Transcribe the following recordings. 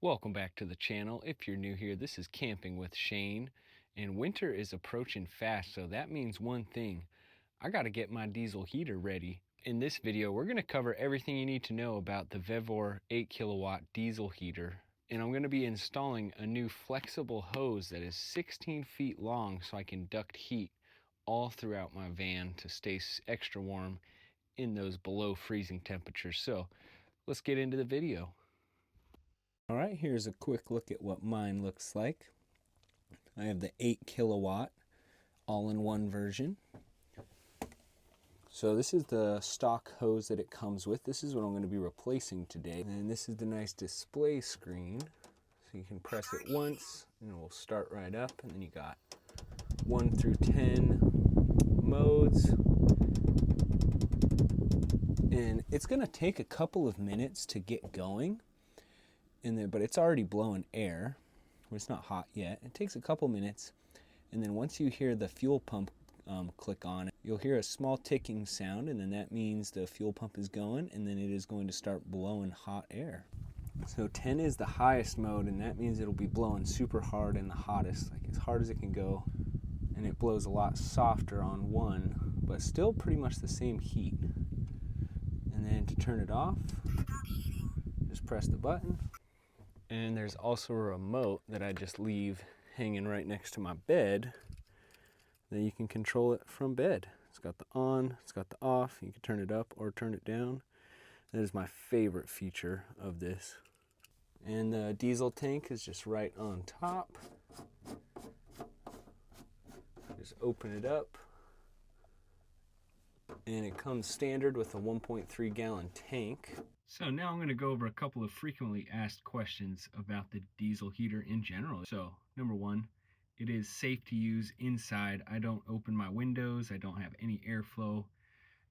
Welcome back to the channel. If you're new here, this is Camping with Shane, and winter is approaching fast, so that means one thing. I got to get my diesel heater ready. In this video, we're going to cover everything you need to know about the Vevor 8 kilowatt diesel heater, and I'm going to be installing a new flexible hose that is 16 feet long so I can duct heat all throughout my van to stay extra warm in those below freezing temperatures. So let's get into the video. All right, here's a quick look at what mine looks like. I have the 8 kilowatt all-in-one version. So this is the stock hose that it comes with. This is what I'm going to be replacing today. And this is the nice display screen. So you can press it once and it will start right up. And then you got 1 through 10 modes. And it's going to take a couple of minutes to get going. But it's already blowing air. It's not hot yet. It takes a couple minutes, and then once you hear the fuel pump click on, you'll hear a small ticking sound, and then that means the fuel pump is going, and then it is going to start blowing hot air. So 10 is the highest mode, and that means it'll be blowing super hard and the hottest, like as hard as it can go, and it blows a lot softer on 1, but still pretty much the same heat. And then to turn it off, just press the button. And there's also a remote that I just leave hanging right next to my bed that you can control it from bed. It's got the on, it's got the off. You can turn it up or turn it down. That is my favorite feature of this. And the diesel tank is just right on top. Just open it up. And it comes standard with a 1.3 gallon tank. So now I'm going to go over a couple of frequently asked questions about the diesel heater in general. So number 1, it is safe to use inside. I don't open my windows, I don't have any airflow,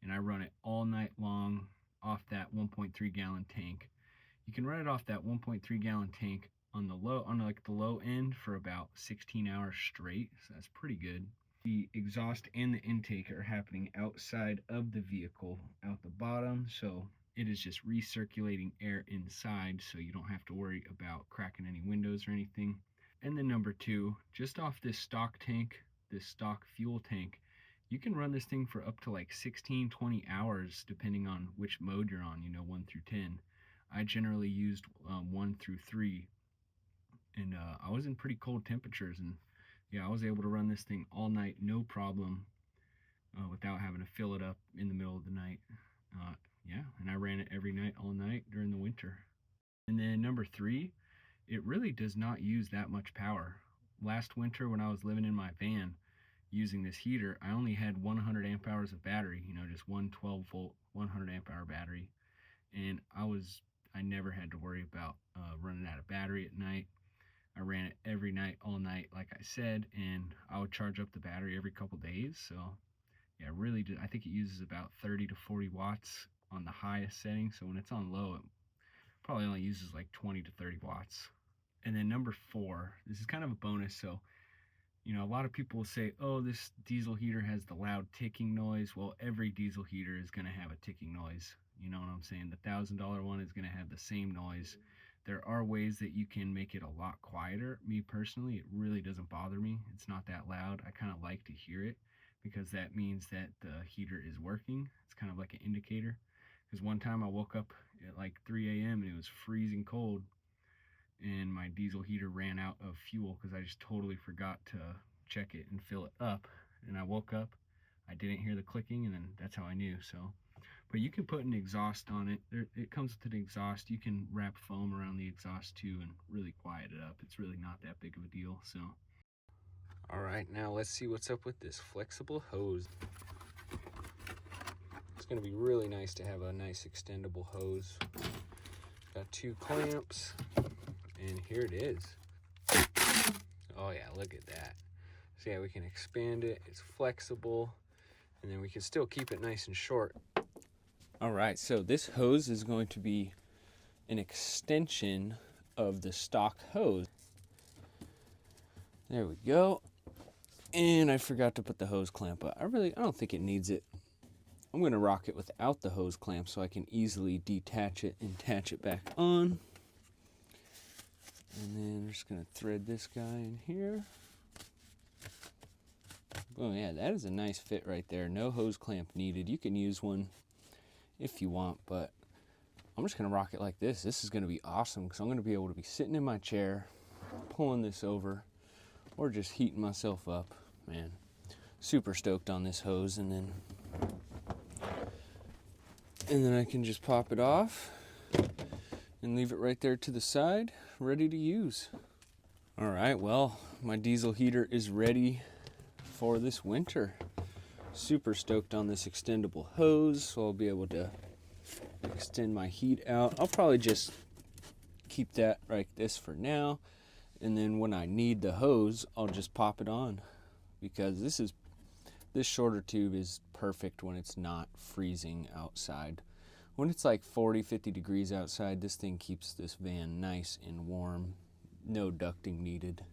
and I run it all night long off that 1.3 gallon tank. You can run it off that 1.3 gallon tank on the low end for about 16 hours straight, so that's pretty good. The exhaust and the intake are happening outside of the vehicle, out the bottom, so it is just recirculating air inside, so you don't have to worry about cracking any windows or anything. And then number 2, just off this stock tank, this stock fuel tank, you can run this thing for up to like 16-20 hours depending on which mode you're on, 1 through 10. I generally used 1 through 3, and I was in pretty cold temperatures, and yeah, I was able to run this thing all night, no problem, without having to fill it up in the middle of the night. Yeah, and I ran it every night, all night during the winter. And then number 3, it really does not use that much power. Last winter when I was living in my van using this heater, I only had 100 amp hours of battery, just one 12 volt, 100 amp hour battery. And I never had to worry about running out of battery at night. I ran it every night, all night, like I said, and I would charge up the battery every couple days. So yeah, I think it uses about 30 to 40 watts on the highest setting. So when it's on low, it probably only uses like 20 to 30 watts. And then number 4, this is kind of a bonus. So, a lot of people will say, oh, this diesel heater has the loud ticking noise. Well, every diesel heater is going to have a ticking noise. You know what I'm saying? The $1,000 one is going to have the same noise. There are ways that you can make it a lot quieter. Me personally, it really doesn't bother me. It's not that loud. I kind of like to hear it because that means that the heater is working. It's kind of like an indicator. Because one time I woke up at like 3 a.m. and it was freezing cold, and my diesel heater ran out of fuel because I just totally forgot to check it and fill it up. And I woke up, I didn't hear the clicking, and then that's how I knew. So, but you can put an exhaust on it. It comes with an exhaust. You can wrap foam around the exhaust too and really quiet it up. It's really not that big of a deal. So, all right, now let's see what's up with this flexible hose. It's going to be really nice to have a nice extendable hose. Got 2 clamps, and here it is. Oh yeah, look at that. So yeah, we can expand it. It's flexible, and then we can still keep it nice and short. All right, so this hose is going to be an extension of the stock hose. There we go. And I forgot to put the hose clamp up. I don't think it needs it. I'm going to rock it without the hose clamp so I can easily detach it and attach it back on. I'm just going to thread this guy in here. Oh yeah, that is a nice fit right there. No hose clamp needed. You can use one if you want, but I'm just going to rock it like this. This is going to be awesome because I'm going to be able to be sitting in my chair, pulling this over, or just heating myself up. Man, super stoked on this hose. And then I can just pop it off and leave it right there to the side, ready to use. All right, well, my diesel heater is ready for this winter. Super stoked on this extendable hose, so I'll be able to extend my heat out. I'll probably just keep that like this for now, and then when I need the hose, I'll just pop it on, because this shorter tube is perfect when it's not freezing outside. When it's like 40-50 degrees outside, this thing keeps this van nice and warm. No ducting needed.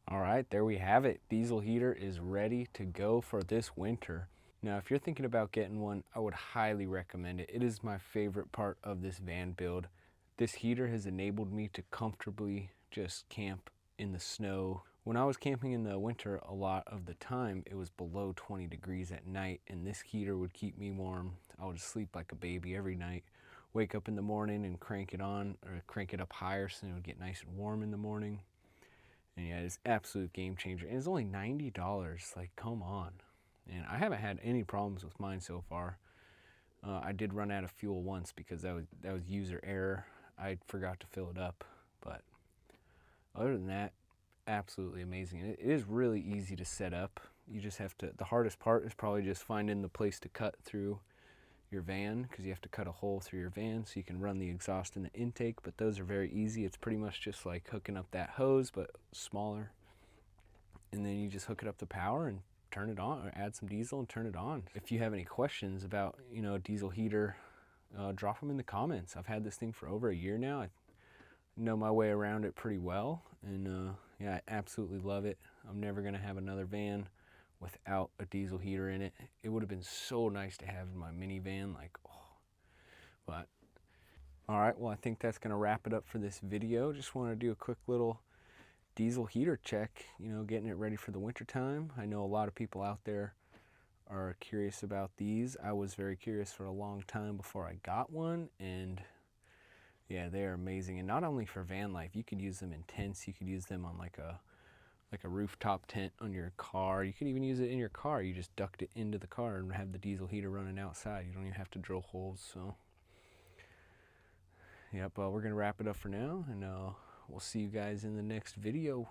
All right, there we have it. Diesel heater is ready to go for this winter. Now, if you're thinking about getting one, I would highly recommend it. It is my favorite part of this van build. This heater has enabled me to comfortably just camp in the snow. When I was camping in the winter, a lot of the time it was below 20 degrees at night, and this heater would keep me warm. I would sleep like a baby every night. Wake up in the morning and crank it on, or crank it up higher so it would get nice and warm in the morning. And yeah, it's an absolute game changer. And it's only $90. Like, come on. And I haven't had any problems with mine so far. I did run out of fuel once because that was user error. I forgot to fill it up. But other than that, absolutely amazing. And it is really easy to set up. You just have to, the hardest part is probably just finding the place to cut through your van, because you have to cut a hole through your van so you can run the exhaust in the intake, but those are very easy. It's pretty much just like hooking up that hose, but smaller. And then you just hook it up to power and turn it on, or add some diesel and turn it on. If you have any questions about, a diesel heater, drop them in the comments. I've had this thing for over a year now. I know my way around it pretty well, and yeah, I absolutely love it. I'm never gonna have another van without a diesel heater in it. It would have been so nice to have in my minivan, like, oh. But all right, well, I think that's gonna wrap it up for this video. Just want to do a quick little diesel heater check, getting it ready for the winter time. I know a lot of people out there are curious about these. I was very curious for a long time before I got one, and yeah, they are amazing. And not only for van life, you could use them in tents. You could use them on like a rooftop tent on your car. You can even use it in your car. You just duct it into the car and have the diesel heater running outside. You don't even have to drill holes. So yep, we're gonna wrap it up for now, and we'll see you guys in the next video.